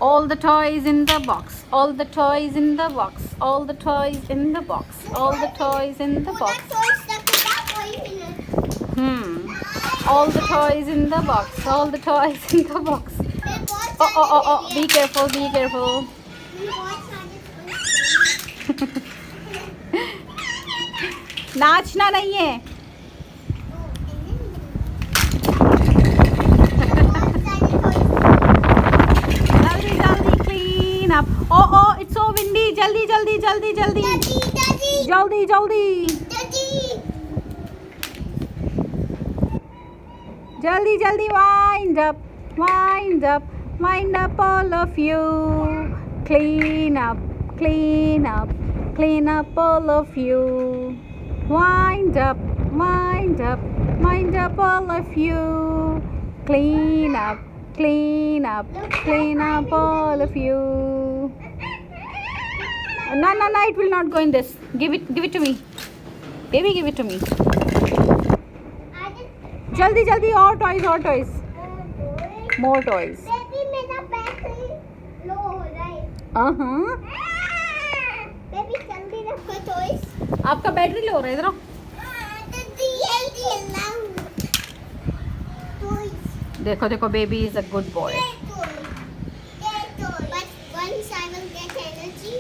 All the toys in the box. All the toys in the box. All the toys in the box. All the toys in the box. All the toys in the box. All the toys in the box. Oh. Be careful. Be careful. नाचना नहीं है. जल्दी जल्दी clean up. Oh, it's so windy. जल्दी जल्दी जल्दी जल्दी जल्दी जल्दी जल्दी wind up all of you. Clean up all of you. Wind up all of you. Clean up all of you. No, it will not go in this. Give it to me. Baby, give it to me. जल्दी और toys. More toys. Baby मेरा battery low हो रहा है. Baby जल्दी रखो toys. आपका battery low हो रहा है. इधर आओ. देखो baby is a good boy. But once I will get energy